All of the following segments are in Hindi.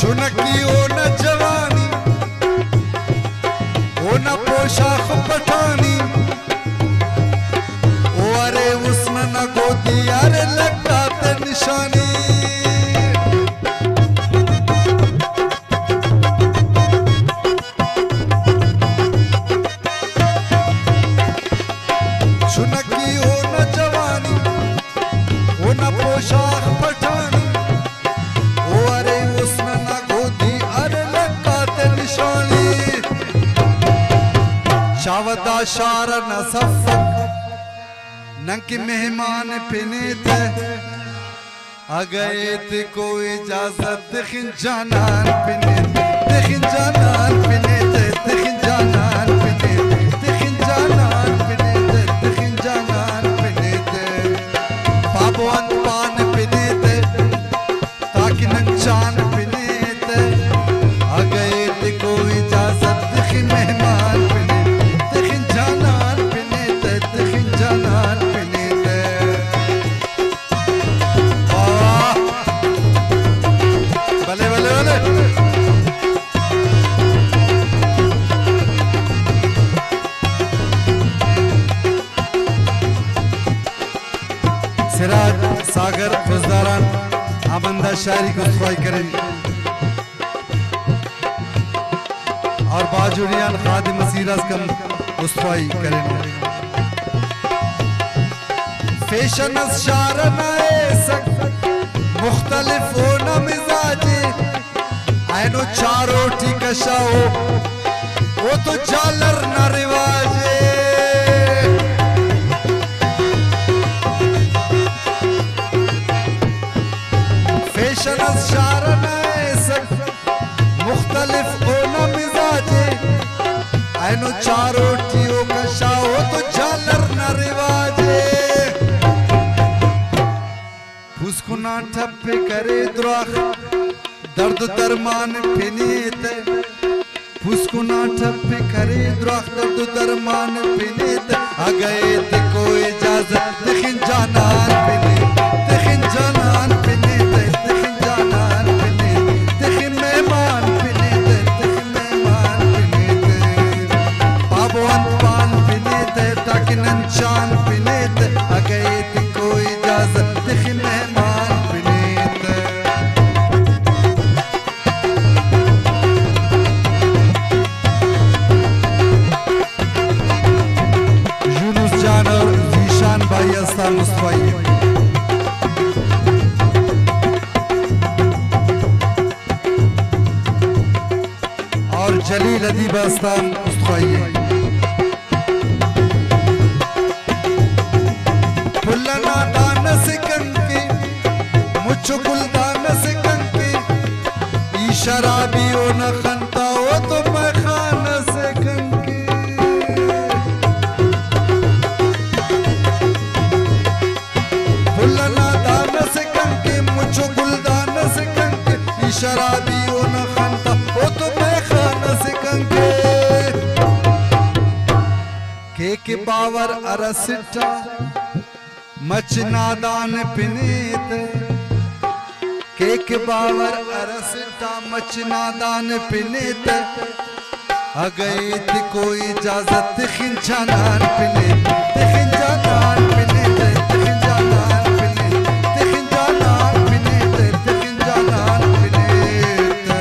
चुनकी ओ न जवानी ओ न पोशाक पठानी ओ अरे उसने न गोदी अरे लगता ते निशानी चुनकी ओ न जवानी ओ न पोशाक पठानी शावदा शार न सफक नंकी मेहमान पिनेते अगैत को इजाजत तखिन जानान पिनेते तखिन जानान पिनेते तखिन जानान पिनेते तखिन जानान पिनेते तखिन जानान पिनेते बाबू अनपान पिनेते ताकि नंचान पिनेते अगैत को इजाजत तखिन मेहमान सिराज सागर फुजदारान आमंदा शायरी को खुआई करें और बाजुरियान खादिम मसीरस कम उसफाई करें फैशन शार नए सक मुख्तलिफ हो न मिजाजे ऐनो चारों टिकशा हो वो तो जालर न रिवाजे शार मुख्तलिफ हो न मिजाजे ऐनो चारों टियों का शाओ तो झालर न रिवाजे फुसको ना ठप्पे करे द्रोख दर्द दरमान पिनीते फुसको ना ठप्पे करे द्रोख दर्द दरमान पिनीते अगैत को इजाजत तखिन जानान पिनीते तखिन जानान पिनीते नंचान पिनेते अगैत को इजाजत तखिन मेहमान पिनेते यूनुस जान और जीशान भाई अस्तान मुस्तफाई और जलील अदीब अस्तान मुस्तफाई गुलदान से कंकी शराबी ओ न खनता हो तो मैं खान से कंकी फुलना दान से कंकी मुझो गुलदान से कंकी शराबी ओ न खनता हो तो मैं खान से कंकी के बावर अरसिटा मच नादान पिनीते केक बावर अरसता मचना दान पिनेते अगैत को इजाजत तखिन जानान पिनेते तखिन जानान पिनेते तखिन जानान पिनेते तखिन जानान पिनेते तखिन जानान पिनेते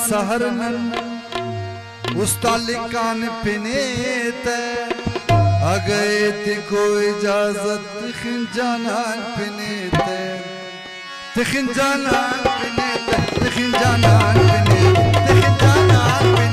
सहरनन उस्तालिकान पिनेत अगैत को इजाजत खिंजानान पिनेत खिंजानान पिनेत खिंजानान पिनेत खिंजानान पिनेत